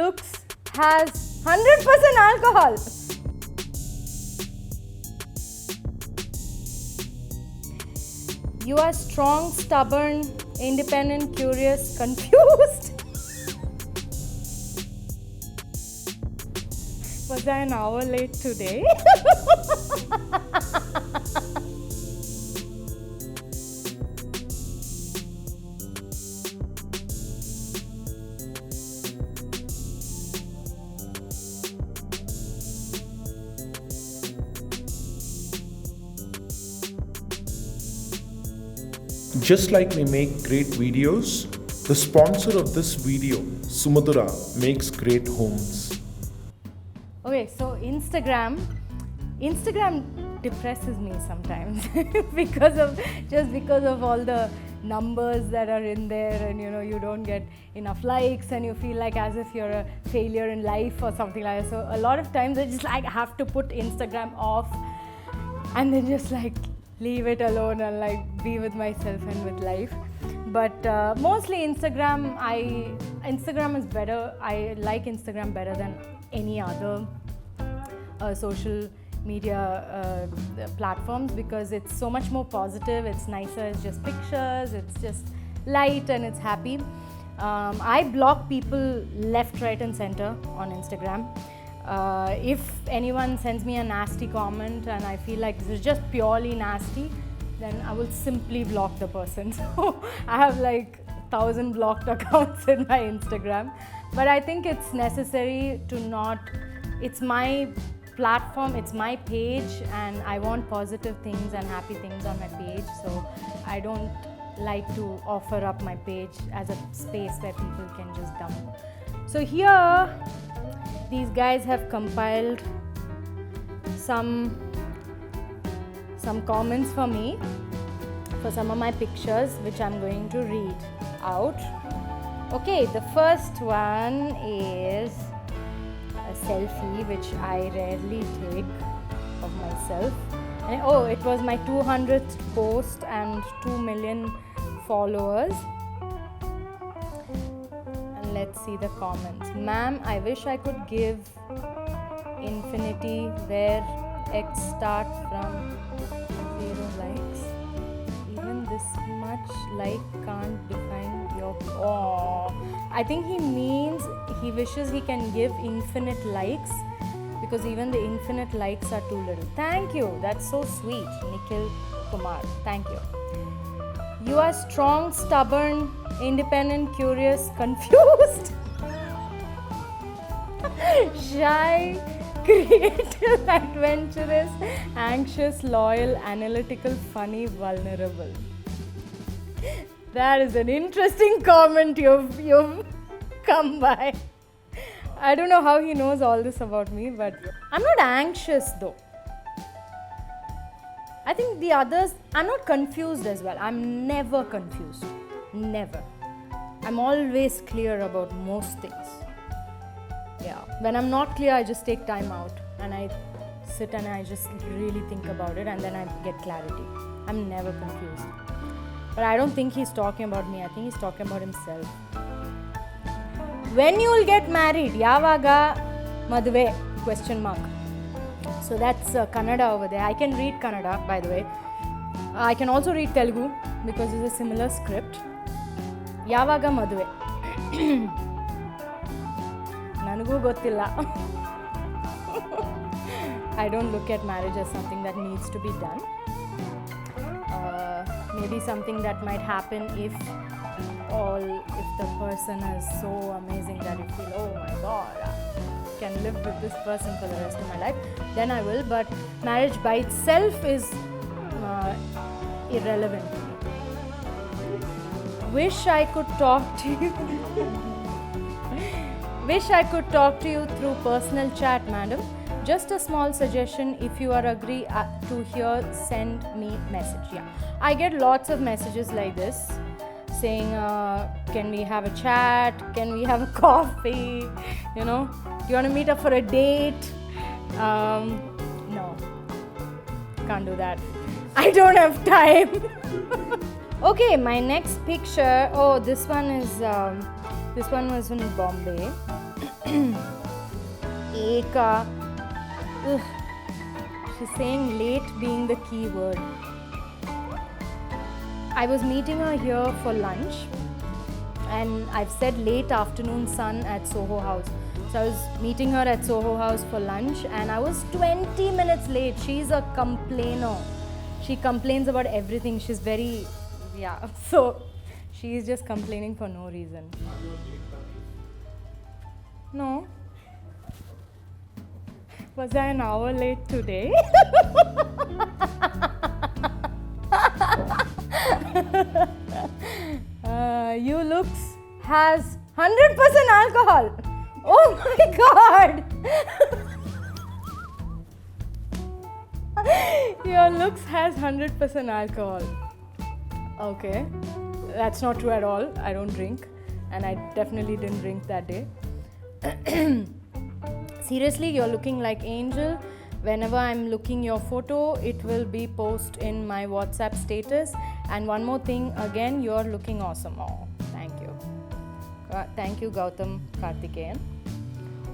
looks has 100% alcohol. You are strong, stubborn, independent, curious, confused. Was I an hour late today? Just like we make great videos, the sponsor of this video, Sumadura, makes great homes. Okay, so Instagram depresses me sometimes because of all the numbers that are in there, and you don't get enough likes and you feel like as if you're a failure in life or something like that. So a lot of times I just have to put Instagram off and then just leave it alone and be with myself and with life. But mostly Instagram is better. I like Instagram better than any other social media platforms because it's so much more positive, it's nicer, it's just pictures, it's just light and it's happy. I block people left, right and center on Instagram. If anyone sends me a nasty comment and I feel like this is just purely nasty, then I will simply block the person. So I have 1,000 blocked accounts in my Instagram. But I think it's necessary to not, it's my platform, it's my page, and I want positive things and happy things on my page. So I don't like to offer up my page as a space where people can just dump. So here, these guys have compiled some comments for me for some of my pictures, which I'm going to read out. Okay, the first one is a selfie, which I rarely take of myself. And, it was my 200th post and 2 million followers. And let's see the comments. Ma'am, I wish I could give infinity where X start from 0 likes. Even this much can't define your... I think he means he wishes he can give infinite likes because even the infinite likes are too little. Thank you. That's so sweet, Nikhil Kumar. Thank you. You are strong, stubborn, independent, curious, confused, shy, creative, adventurous, anxious, loyal, analytical, funny, vulnerable. That is an interesting comment you've come by. I don't know how he knows all this about me, but I'm not anxious though. I think the others, I'm not confused as well. I'm never confused. Never. I'm always clear about most things. Yeah. When I'm not clear, I just take time out and I sit and I just really think about it and then I get clarity. I'm never confused. But I don't think he's talking about me. I think he's talking about himself. When you will get married? Yavaga Maduve? ? So that's Kannada over there. I can read Kannada, by the way. I can also read Telugu because it's a similar script. Yavaga Maduve? Nanagu gottilla. I don't look at marriage as something that needs to be done. Maybe something that might happen if the person is so amazing that you feel, oh my god, I can live with this person for the rest of my life, then I will. But marriage by itself is irrelevant to me. Wish I could talk to you. Wish I could talk to you through personal chat, madam. Just a small suggestion, if you are agree to hear, send me message. Yeah, I get lots of messages like this saying, can we have a chat? Can we have a coffee? Do you want to meet up for a date? No, can't do that. I don't have time. Okay, my next picture. Oh, this one was in Bombay. Eka. Ugh. She's saying late being the key word. I was meeting her here for lunch, and I've said late afternoon sun at Soho House. So I was meeting her at Soho House for lunch, and I was 20 minutes late. She's a complainer. She complains about everything. She's very, yeah. So she's just complaining for no reason. No. Was I an hour late today? You looks has 100% alcohol. Oh my god! Your looks has 100% alcohol. Okay, that's not true at all. I don't drink, and I definitely didn't drink that day. Seriously, you're looking like Angel. Whenever I'm looking your photo, it will be post in my WhatsApp status. And one more thing, again, you're looking awesome. Oh, thank you. Thank you, Gautam Karthikeyan.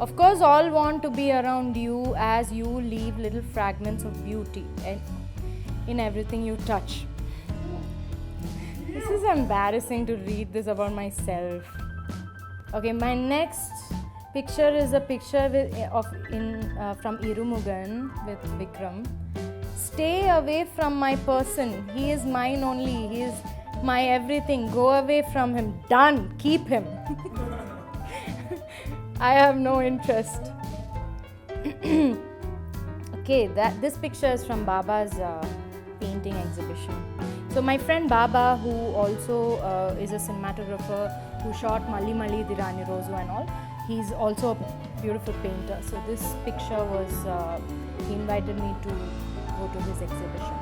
Of course, all want to be around you as you leave little fragments of beauty in everything you touch. This is embarrassing to read this about myself. Okay, my next picture is a picture from Irumugan with Vikram. Stay away from my person. He is mine only. He is my everything. Go away from him. Done. Keep him. I have no interest. Okay, this picture is from Baba's painting exhibition. So my friend Baba, who also is a cinematographer, who shot Malli Malli Di Rani Rosu and all, he's also a beautiful painter. So this picture was, he invited me to go to his exhibition.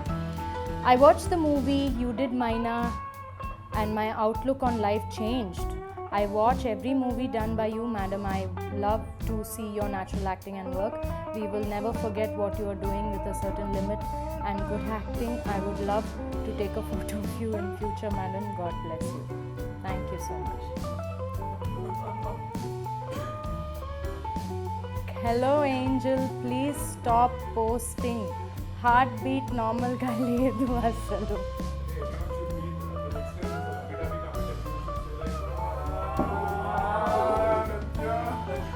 I watched the movie You Did Maina and my outlook on life changed. I watch every movie done by you, madam. I love to see your natural acting and work. We will never forget what you are doing with a certain limit and good acting. I would love to take a photo of you in future, madam. God bless you. Thank you so much. Hello Angel, please stop posting. Heartbeat normal ga ledu asalu.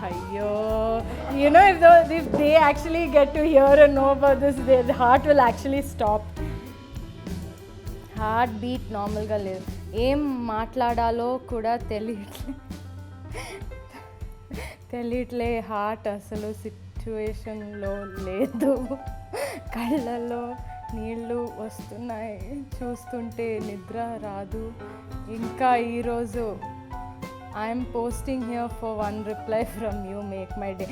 Ayyo. You know, if they actually get to hear and know about this, their heart will actually stop. Heartbeat normal ga ledu. Em maatladalo kuda తెలియట్లే heart అసలు సిచ్యువేషన్లో లేదు, కళ్ళల్లో నీళ్ళు వస్తున్నాయి, చూస్తుంటే నిద్ర రాదు. ఇంకా ఈరోజు I'm posting here for one reply from you, make my day.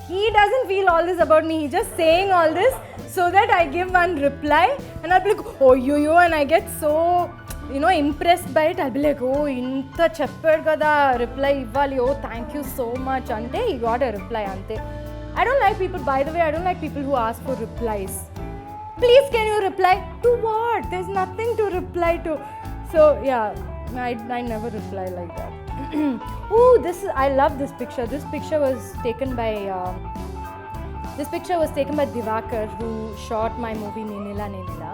He doesn't feel all this about me. He's just saying all this so that I give one reply and I'll be like, oh, you, and I get so, impressed by it. I'll be like, oh, inta cheppadu kada reply ivvali, oh, thank you so much ante he got a reply ante. I don't like people, by the way, I don't like people who ask for replies. Please, can you reply to what? There's nothing to reply to. So yeah, I never reply like that. Oh, I love this picture. This picture was taken by Divakar, who shot my movie Ninila Ninila.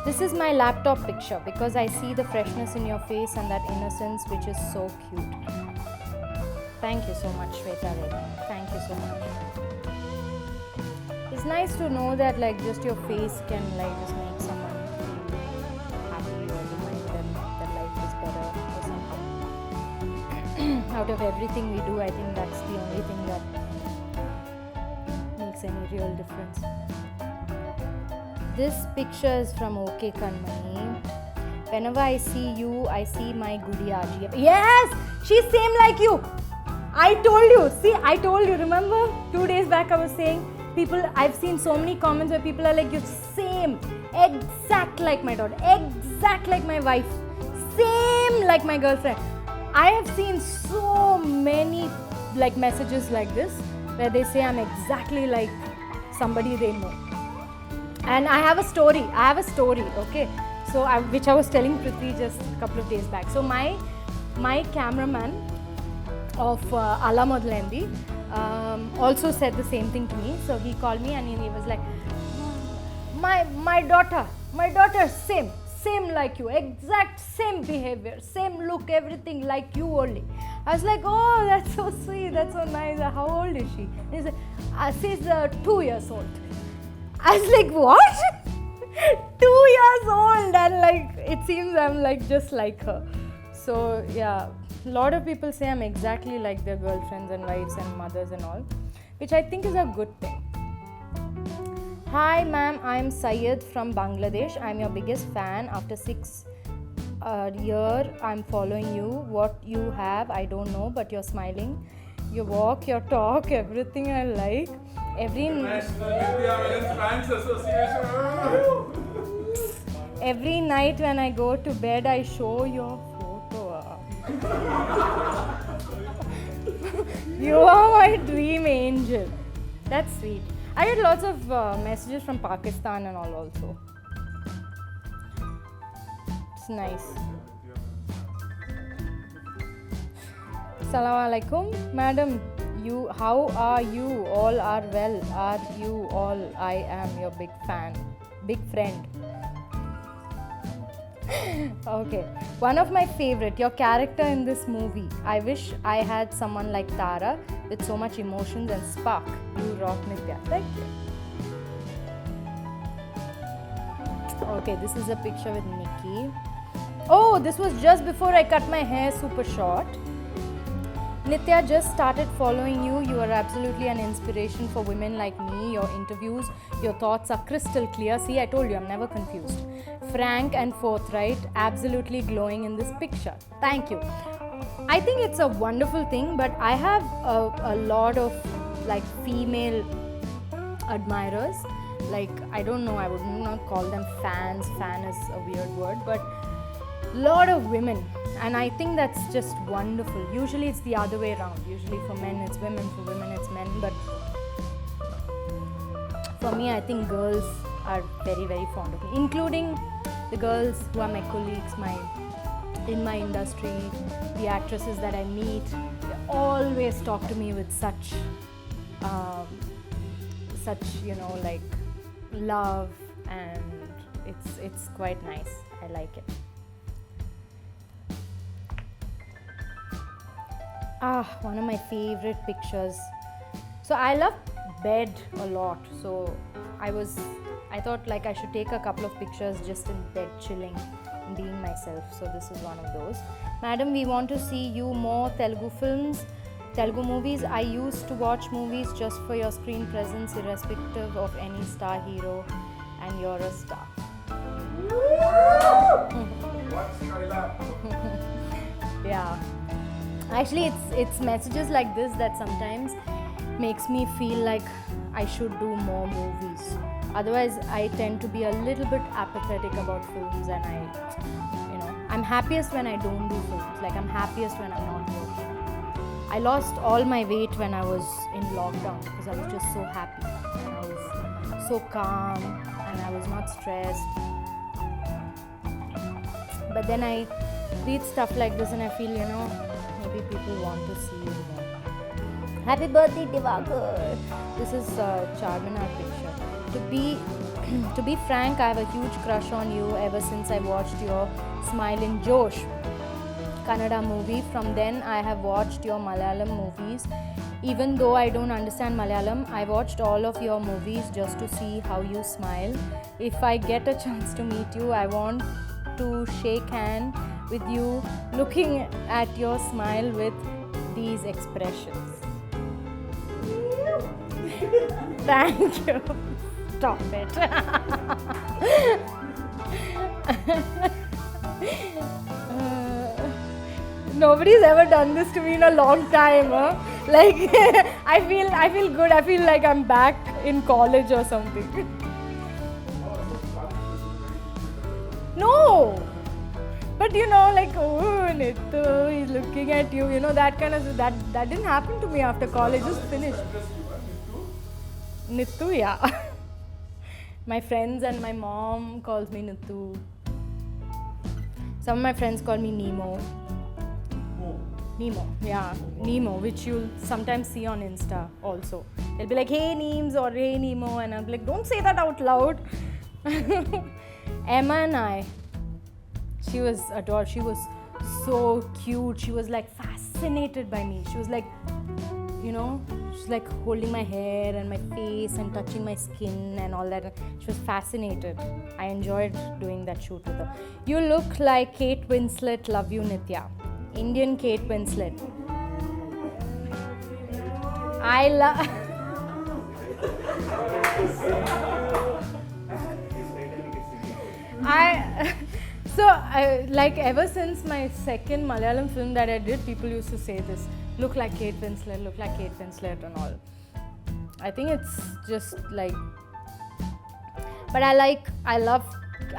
This is my laptop picture because I see the freshness in your face and that innocence which is so cute. Thank you so much, Shweta Reddy. Thank you so much. It's nice to know that just your face can just make someone feel happy or remind them that life is better or something. Out of everything we do, I think that's the only thing that makes any real difference. This picture is from OK Kanmani. Whenever I see you, I see my Gudiyaji. Yes! She's same like you! I told you! See, I told you. Remember? 2 days back I was saying, I've seen so many comments where people are like, you're same! Exact like my daughter. Exact like my wife. Same like my girlfriend. I have seen so many messages like this where they say I'm exactly like somebody they know. And I have a story, okay? So, which I was telling Prithvi just a couple of days back. So, my cameraman of Ala Modlendi also said the same thing to me. So he called me and he was like, my daughter same like you, exact same behavior, same look, everything like you only. I was like, oh, that's so sweet, that's so nice. How old is she? He said, she's 2 years old. I was like, what? 2 years old, and like it seems I'm like just like her. So yeah, a lot of people say I'm exactly like their girlfriends and wives and mothers and all, which I think is a good thing. Hi ma'am, I'm Syed from Bangladesh. I'm your biggest fan. After 6 years, I'm following you. What you have, I don't know, but you're smiling. Your walk, your talk, everything I like. Every night when I go to bed, I show your photo. You are my dream angel. That's sweet. I get lots of messages from Pakistan and all also. It's nice. Assalamu alaikum. Madam, how are you? All are well. Are you all? I am your big fan. Big friend. Okay. One of my favorite, your character in this movie. I wish I had someone like Tara with so much emotions and spark. You rock, Nitya. Thank you. Okay, this is a picture with Nikki. Oh, this was just before I cut my hair super short. Nitya, just started following you. You are absolutely an inspiration for women like me. Your interviews, your thoughts are crystal clear. See, I told you, I'm never confused. Frank and forthright, absolutely glowing in this picture. Thank you. I think it's a wonderful thing, but I have a lot of like female admirers. Like, I don't know, I would not call them fans. Fan is a weird word, but lot of women, and I think that's just wonderful. Usually it's the other way around. Usually for men it's women, for women it's men, but for me, I think girls are very, very fond of me, including the girls who are my colleagues, in my industry, the actresses that I meet. They always talk to me with such like love, and it's quite nice. I like it. One of my favorite pictures. So I love bed a lot. So I thought like I should take a couple of pictures just in bed chilling and being myself. So this is one of those. Madam, we want to see you more Telugu movies. I used to watch movies just for your screen presence, irrespective of any star hero, and you're a star. Yeah. Actually, it's messages like this that sometimes makes me feel like I should do more movies. Otherwise, I tend to be a little bit apathetic about films, and I'm happiest when I don't do films. Like, I'm happiest when I'm not working. I lost all my weight when I was in lockdown because I was just so happy. And I was so calm and I was not stressed. But then I read stuff like this and I feel, maybe people want to see you more. Happy birthday, Divakar! This is a Charminar picture. To be frank, I have a huge crush on you ever since I watched your Smile in Josh Kannada movie. From then, I have watched your Malayalam movies. Even though I don't understand Malayalam, I watched all of your movies just to see how you smile. If I get a chance to meet you, I want to shake hands with you, looking at your smile with these expressions. Thank you. Stop it. Nobody's ever done this to me in a long time. Huh? Like, I feel good. I feel like I'm back in college or something. No, but like, oh, Nittu, he's looking at you. That kind of that didn't happen to me after college. Just finished. Nittu, yeah. My friends and my mom calls me Nittu. Some of my friends call me Nemo. Nemo, yeah, Nemo, which you'll sometimes see on Insta also. They'll be like, hey Neems or hey Nemo, and I'll be like, don't say that out loud. Emma and I, she was adorable. She was so cute. She was like fascinated by me. She was like, you know, she's like holding my hair and my face and touching my skin and all that. She was fascinated. I enjoyed doing that shoot with her. You look like Kate Winslet. Love you, Nitya. Indian Kate Winslet. I love. Like ever since my second Malayalam film that I did, people used to say this, look like Kate Winslet, look like Kate Winslet and all. I think it's just like, but I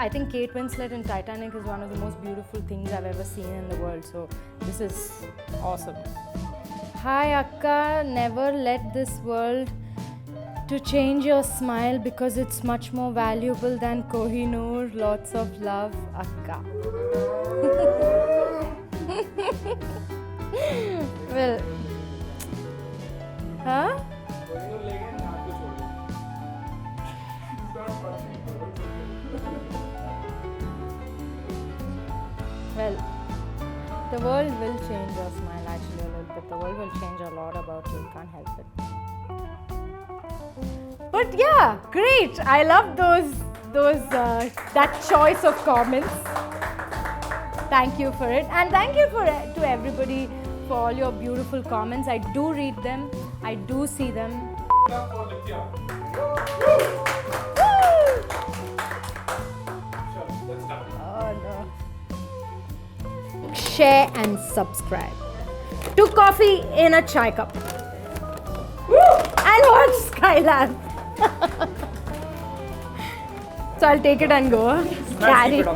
think Kate Winslet in Titanic is one of the most beautiful things I've ever seen in the world, so this is awesome. Hi Akka, never let this world to change your smile because it's much more valuable than Kohinoor. Lots of love, Akka. Well, huh? Well, the world will change your smile actually a little bit. The world will change a lot about you. You can't help it. But yeah, great. I love that choice of comments. Thank you for it, and thank you to everybody for all your beautiful comments. I do read them. I do see them. Oh no. Share and subscribe. To Coffee in a Chai Cup. And watch Skylab. So I'll take it and go. Carry it.